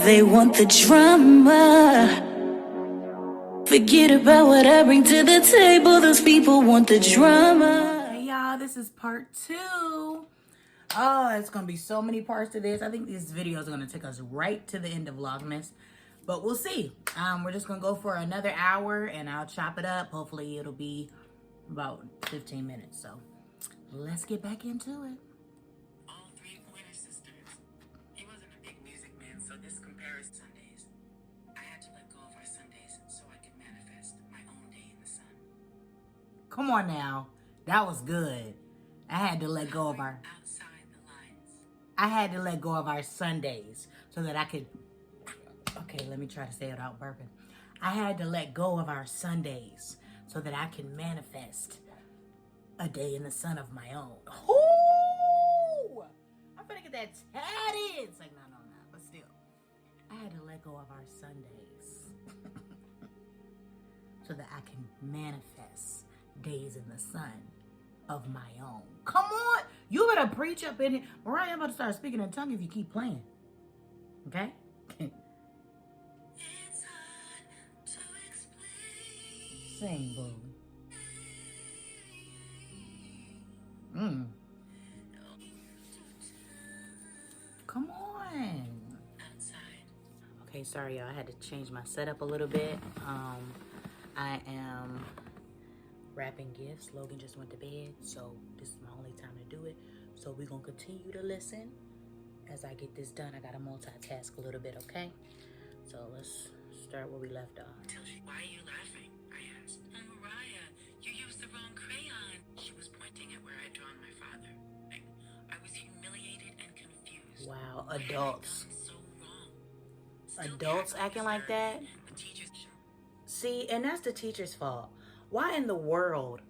they want the drama. Forget about what I bring to the table. Those people want the drama. Hey y'all, this is part 2. Oh, it's gonna be so many parts to this. I think these videos are gonna take us right to the end of Vlogmas, but we'll see. We're just gonna go for another hour and I'll chop it up. Hopefully it'll be about 15 minutes. So let's get back into it. All 3 Pointer sisters. He wasn't a big music man, so this compares Sundays. I had to let go of our Sundays so I could manifest my own day in the sun. Come on now. That was good. I had to let go of our... Outside the lines. I had to let go of our Sundays so that I could... Okay, let me try to say it without burping. I had to let go of our Sundays so that I can manifest a day in the sun of my own. Ooh! I'm gonna get that tatted. It's like, no, but still. I had to let go of our Sundays so that I can manifest days in the sun of my own. Come on! You better preach up in here. Mariah, I'm about to start speaking in tongue if you keep playing. Okay? It's hard to explain. Sing, boo. Come on. Outside. Okay, sorry y'all. I had to change my setup a little bit. I am wrapping gifts. Logan just went to bed, so this is my only time to do it. So we're gonna continue to listen as I get this done. I gotta multitask a little bit, okay? So let's start where we left off. Why are you laughing? I asked. Oh, Mariah, you used the wrong crayon. She was pointing at where I'd drawn my father. I was humiliated and confused. Wow, Why had I adults. gone so wrong? Still Adults gagging acting with like her, that? The teachers... See, and that's the teacher's fault. Why in the world?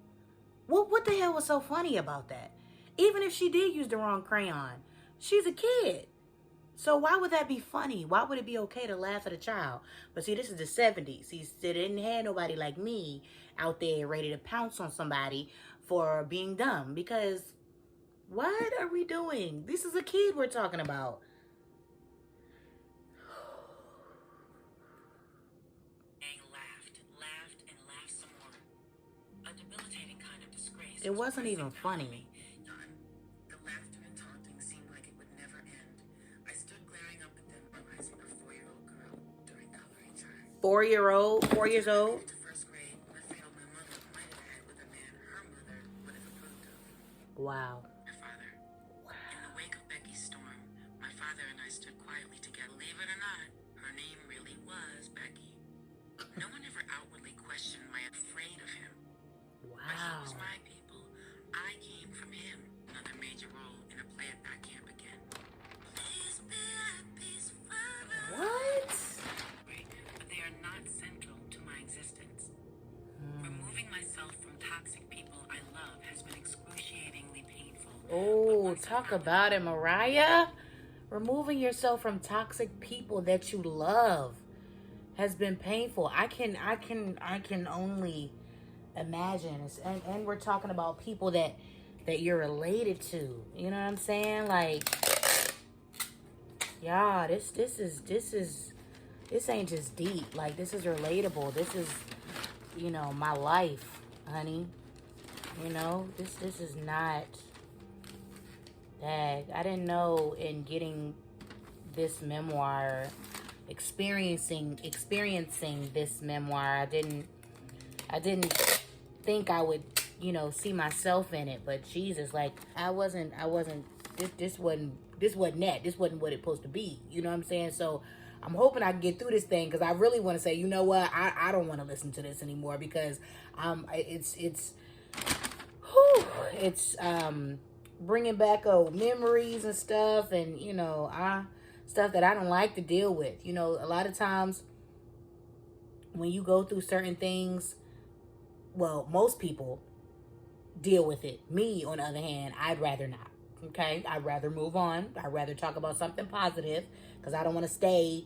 What the hell was so funny about that? Even if she did use the wrong crayon, she's a kid. So why would that be funny? Why would it be okay to laugh at a child? But see, this is the 70s. See, they didn't have nobody like me out there ready to pounce on somebody for being dumb. Because what are we doing? This is a kid we're talking about. It wasn't even funny. The laughter and taunting seemed like it would never end. I stood glaring up at them, realizing a 4-year-old girl during coloring time. 4 years old? To first grade, what failed my mother might have had with a man her mother would have approved of. Wow. My father. Wow. In the wake of Becky's storm, my father and I stood quietly together. Believe it or not, her name really was Becky. No one ever outwardly questioned my afraid of him. Wow. But he was my people. I came from him. Another major role in a play at that camp again. Please be at peace forever. What? But they are not central to my existence. Removing myself from toxic people I love has been excruciatingly painful. Oh, talk about it, Mariah. Removing yourself from toxic people that you love has been painful. I can only imagine. And we're talking about people that you're related to. You know what I'm saying? Like, yeah, this ain't just deep. Like, this is relatable. This is, you know, my life, honey. You know, this is not that. I didn't know in getting this memoir, experiencing this memoir, I didn't think I would, you know, see myself in it. But Jesus, like, this wasn't that. This wasn't what it's supposed to be. You know what I'm saying? So I'm hoping I can get through this thing, because I really want to say, you know what, I don't want to listen to this anymore, because it's bringing back old memories and stuff, and, you know, stuff that I don't like to deal with. You know, a lot of times when you go through certain things, well, most people deal with it. Me, on the other hand, I'd rather not. Okay? I'd rather move on. I'd rather talk about something positive, because I don't want to stay,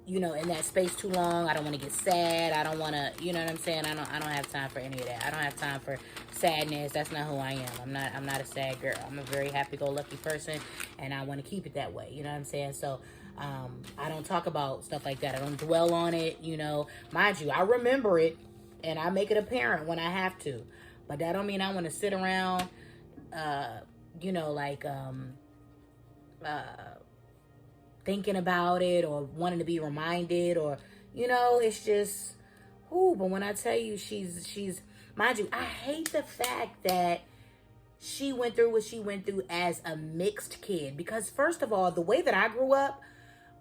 you know, in that space too long. I don't want to get sad. I don't want to, you know what I'm saying? I don't have time for any of that. I don't have time for sadness. That's not who I am. I'm not a sad girl. I'm a very happy-go-lucky person, and I want to keep it that way. You know what I'm saying? So I don't talk about stuff like that. I don't dwell on it, you know. Mind you, I remember it and I make it apparent when I have to. But that don't mean I want to sit around, you know, like, thinking about it or wanting to be reminded, or, you know, it's just, ooh. But when I tell you she's, mind you, I hate the fact that she went through what she went through as a mixed kid. Because first of all, the way that I grew up,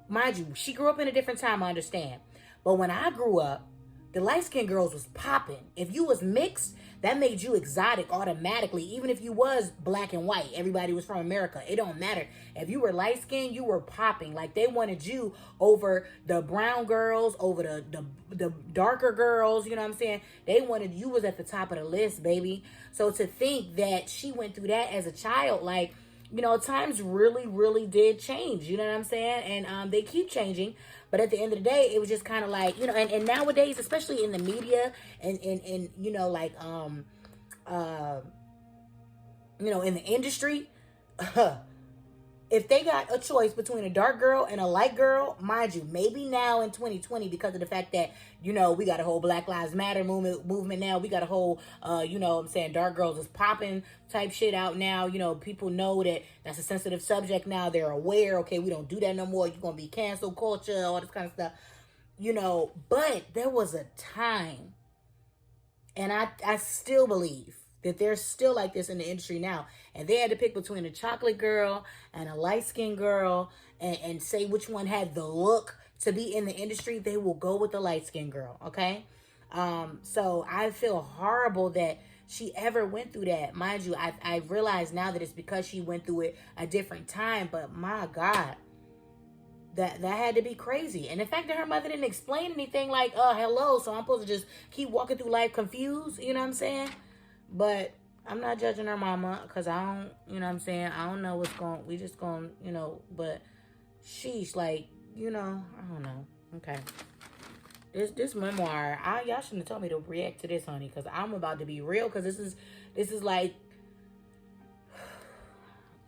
mind you, she grew up in a different time, I understand. But when I grew up, the light-skinned girls was popping. If you was mixed, that made you exotic automatically. Even if you was black and white, everybody was from America. It don't matter. If you were light-skinned, you were popping. Like, they wanted you over the brown girls, over the darker girls, you know what I'm saying? They wanted, you was at the top of the list, baby. So to think that she went through that as a child, like, you know, times really, really did change. You know what I'm saying? And they keep changing. But at the end of the day, it was just kind of like, you know, and nowadays, especially in the media and you know, like, you know, in the industry, if they got a choice between a dark girl and a light girl, mind you, maybe now in 2020, because of the fact that, you know, we got a whole Black Lives Matter movement now. We got a whole, you know what I'm saying, dark girls is popping type shit out now. You know, people know that that's a sensitive subject now. They're aware, okay, we don't do that no more. You're going to be cancel culture, all this kind of stuff, you know. But there was a time, and I still believe that they're still like this in the industry now. And they had to pick between a chocolate girl and a light-skinned girl and say which one had the look to be in the industry. They will go with the light-skinned girl, okay? So I feel horrible that she ever went through that. Mind you, I realize now that it's because she went through it a different time. But my God, that had to be crazy. And the fact that her mother didn't explain anything, like, hello, so I'm supposed to just keep walking through life confused, you know what I'm saying? But I'm not judging her mama, because I don't, you know what I'm saying, I don't know what's going, we just going, you know, but sheesh, like, you know, I don't know. Okay. This memoir, y'all shouldn't have told me to react to this, honey, because I'm about to be real, because this is like,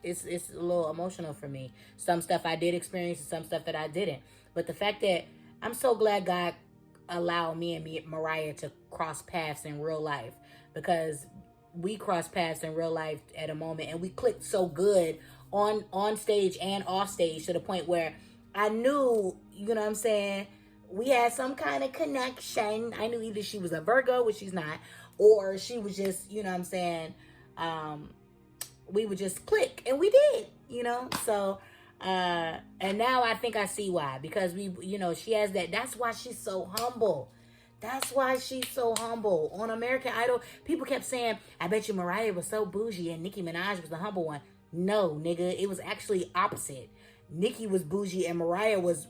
it's a little emotional for me. Some stuff I did experience and some stuff that I didn't. But the fact that I'm so glad God allowed me and Mariah to cross paths in real life, because we crossed paths in real life at a moment and we clicked so good on stage and off stage, to the point where I knew, you know what I'm saying, we had some kind of connection. I knew either she was a Virgo, which she's not, or she was just, you know what I'm saying, we would just click, and we did, you know. So and now I think I see why, because we, you know, she has that. That's why she's so humble. That's why she's so humble. On American Idol, people kept saying, I bet you Mariah was so bougie and Nicki Minaj was the humble one. No, nigga, it was actually opposite. Nicki was bougie and Mariah was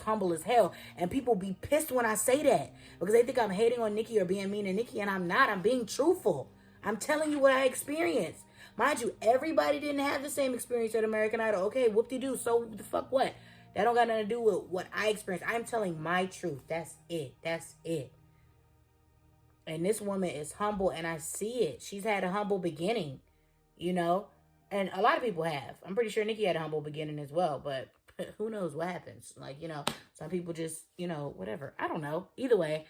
humble as hell. And people be pissed when I say that, because they think I'm hating on Nicki or being mean to Nicki, and I'm not. I'm being truthful. I'm telling you what I experienced. Mind you, everybody didn't have the same experience at American Idol. Okay, whoop-de-doo. So the fuck what? That don't got nothing to do with what I experienced. I'm telling my truth. That's it. That's it. And this woman is humble, and I see it. She's had a humble beginning, you know? And a lot of people have. I'm pretty sure Nicki had a humble beginning as well, but who knows what happens? Like, you know, some people just, you know, whatever. I don't know. Either way,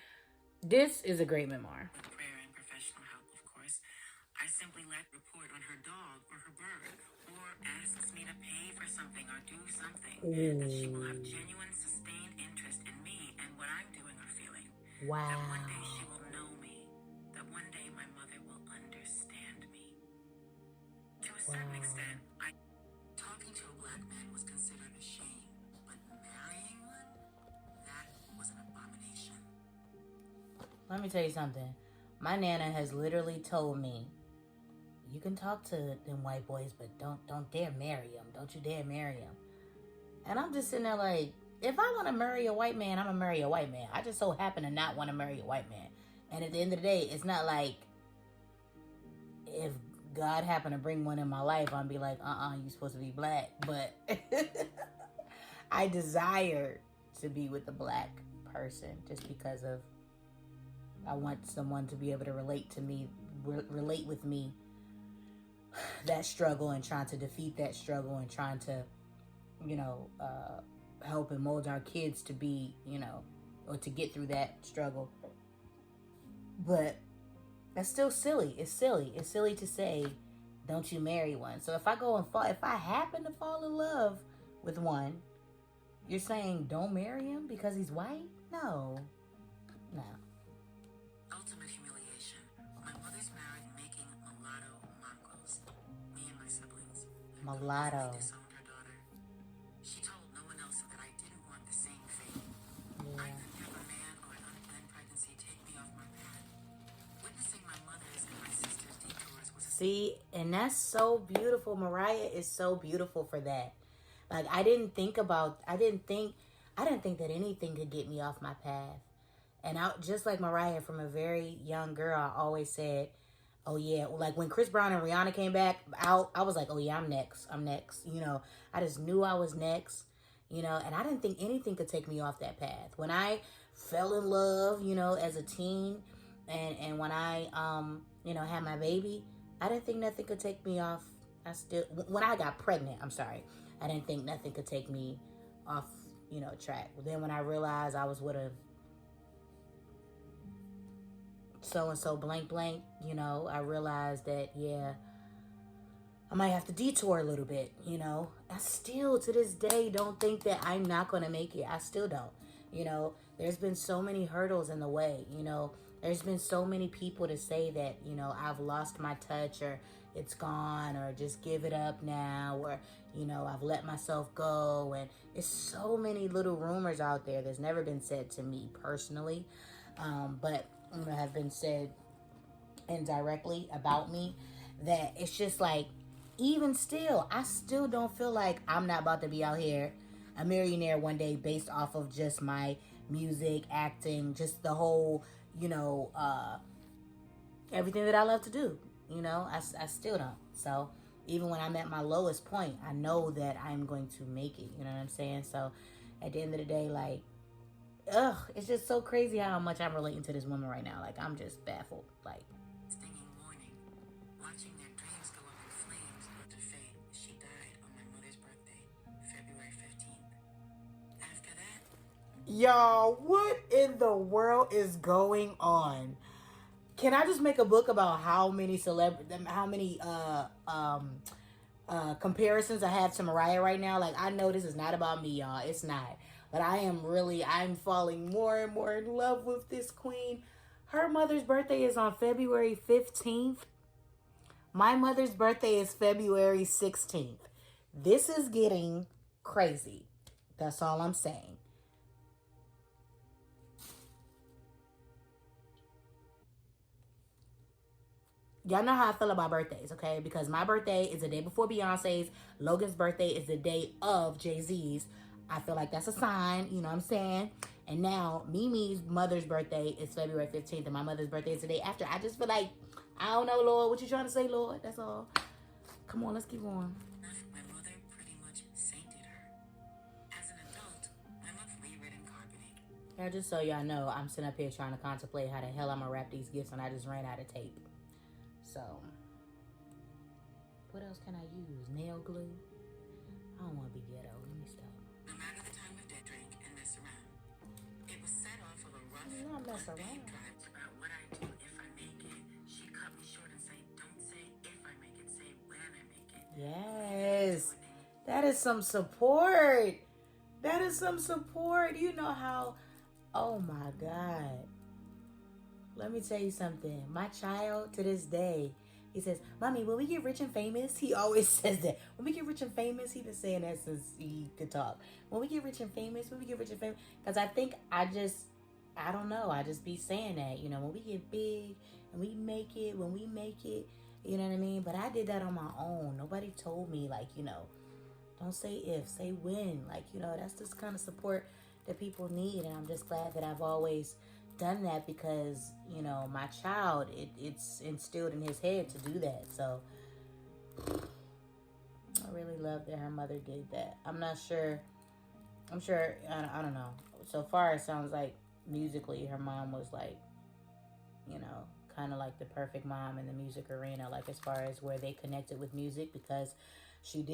this is a great memoir. With prayer and professional help, of course, I simply let report on her dog or her bird, or asks me to pay for something or do something, that she will have genuine, sustained interest in me and what I'm doing or feeling. Wow. That one day she will know me. That one day my mother will understand me. To a certain extent, talking to a black man was considered a shame, but marrying one, that was an abomination. Let me tell you something. My Nana has literally told me, you can talk to them white boys, but don't dare marry them. Don't you dare marry them. And I'm just sitting there like, if I want to marry a white man, I'm going to marry a white man. I just so happen to not want to marry a white man. And at the end of the day, it's not like if God happened to bring one in my life, I'd be like, you're supposed to be black. But I desire to be with a black person just because of, I want someone to be able to relate to me, relate with me, that struggle, and trying to defeat that struggle, and trying to, you know, help and mold our kids to be, you know, or to get through that struggle. But that's still silly. It's silly. It's silly to say, don't you marry one. So if I go and fall, if I happen to fall in love with one, you're saying don't marry him because he's white? No. No. Ultimate humiliation. My mother's married making mulatto mongrels. Me and my siblings. Mulatto. Disowned her daughter. She told no one else that I didn't want the same fate. Yeah. I couldn't have a man or an unplanned pregnancy take me off my path. Witnessing my mother's and my sister's detours was See, and that's so beautiful. Mariah is so beautiful for that. Like, I didn't think that anything could get me off my path. And I, just like Mariah, from a very young girl, I always said, oh yeah, like when Chris Brown and Rihanna came back out, I was like, oh yeah, I'm next. You know, I just knew I was next, you know, and I didn't think anything could take me off that path. When I fell in love, you know, as a teen, and when I, you know, had my baby, I didn't think nothing could take me off. When I got pregnant, I'm sorry, I didn't think nothing could take me off, you know, track. Then when I realized I was with a so-and-so blank, you know, I realized that, yeah, I might have to detour a little bit, you know. I still, to this day, don't think that I'm not going to make it. I still don't. You know, there's been so many hurdles in the way, you know. There's been so many people to say that, you know, I've lost my touch, or it's gone, or just give it up now, or, you know, I've let myself go. And it's so many little rumors out there that's never been said to me personally, but, you know, have been said indirectly about me, that it's just like, even still, I still don't feel like I'm not about to be out here a millionaire one day based off of just my music, acting, just the whole, you know, everything that I love to do. You know, I still don't. So even when I'm at my lowest point, I know that I'm going to make it. You know what I'm saying? So at the end of the day, like, it's just so crazy how much I'm relating to this woman right now. Like, I'm just baffled. Like, stinging warning. Watching their dreams go up in flames after fate. She died on my mother's birthday, February 15th. After that, y'all, what in the world is going on? Can I just make a book about how many comparisons I have to Mariah right now? Like, I know this is not about me, y'all. It's not. But I'm falling more and more in love with this queen. Her mother's birthday is on February 15th. My mother's birthday is February 16th. This is getting crazy. That's all I'm saying. Y'all know how I feel about birthdays, okay? Because my birthday is the day before Beyonce's. Logan's birthday is the day of Jay-Z's. I feel like that's a sign, you know what I'm saying? And now Mimi's mother's birthday is February 15th, and my mother's birthday is the day after. I just feel like, I don't know, Lord. What you trying to say, Lord? That's all. Come on, let's keep going. my mother pretty much sainted her. As an adult, my mother rewritten carpeting. Yeah, just so y'all know, I'm sitting up here trying to contemplate how the hell I'm gonna wrap these gifts, and I just ran out of tape. So, what else can I use? Nail glue? I don't want to be ghetto. Let me stop. No matter the time of day, drink and mess around. It was set off of a rough, Not mess unpaved around. drive about what I do if I make it. She cut me short and said, "Don't say if I make it, say when I make it." Yes, that is some support. That is some support. You know how, oh my God. Let me tell you something. My child, to this day, he says, "Mommy, when we get rich and famous," he always says that. When we get rich and famous, he's been saying that since he could talk. When we get rich and famous, because I think I don't know, I just be saying that, you know, when we get big and we make it, when we make it, you know what I mean? But I did that on my own. Nobody told me, like, you know, don't say if, say when. Like, you know, that's this kind of support that people need. And I'm just glad that I've always done that, because, you know, my child, it's instilled in his head to do that. So I really love that her mother did that. I'm sure, I don't know. So far, it sounds like musically her mom was like, you know, kind of like the perfect mom in the music arena, like as far as where they connected with music, because she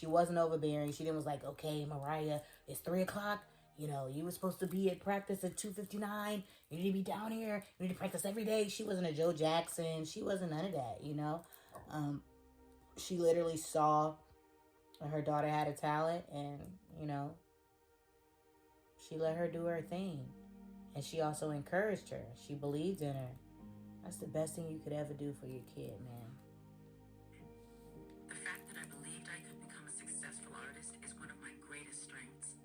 wasn't overbearing. She didn't was like, okay, Mariah, it's 3 o'clock. You know, you were supposed to be at practice at 2:59. You need to be down here. You need to practice every day. She wasn't a Joe Jackson. She wasn't none of that, you know. She literally saw her daughter had a talent, and, you know, she let her do her thing. And she also encouraged her. She believed in her. That's the best thing you could ever do for your kid, man. The fact that I believed I could become a successful artist is one of my greatest strengths.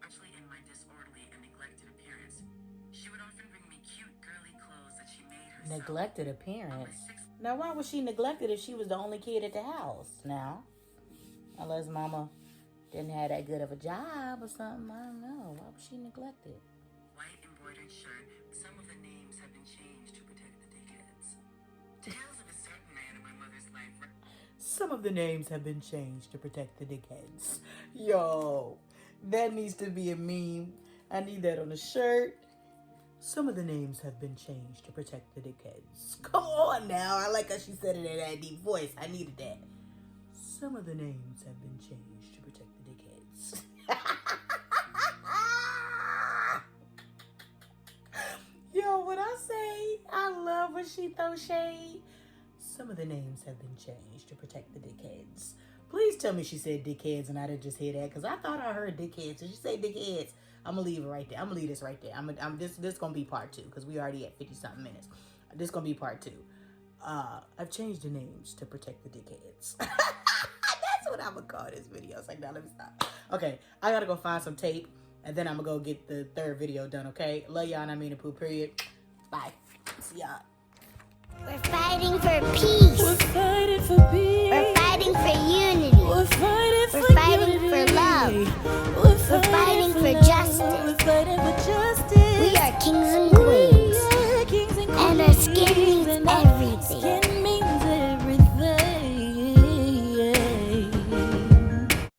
Actually, in my disorderly and neglected appearance, she would often bring me cute, girly clothes that she made herself. Neglected appearance? Now, why was she neglected if she was the only kid at the house now? Unless mama didn't have that good of a job or something. I don't know. Why was she neglected? White embroidered shirt. Some of the names have been changed to protect the dickheads. Tales of a certain man in my mother's life. Some of the names have been changed to protect the dickheads. Yo, that needs to be a meme. I need that on a shirt. Some of the names have been changed to protect the dickheads. Come on now. I like how she said it in that deep voice. I needed that. Some of the names have been changed to protect the dickheads. Yo, what I say? I love when she throws shade. Some of the names have been changed to protect the dickheads. Please tell me she said dickheads and I didn't just hear that, because I thought I heard dickheads. Did she say dickheads? I'm going to leave it right there. I'm going to leave this right there. This going to be part 2, because we already at 50-something minutes. This going to be part 2. I've changed the names to protect the dickheads. That's what I'm going to call this video. It's like, now let me stop. Okay, I got to go find some tape, and then I'm going to go get the 3rd video done, okay? Love y'all, and I mean to poo, period. Bye. See y'all. We're fighting for peace. We're fighting for peace. We're fighting for unity. We're fighting We're for fighting unity. for love. We're fighting for love. justice. We're fighting for justice. We are kings and queens.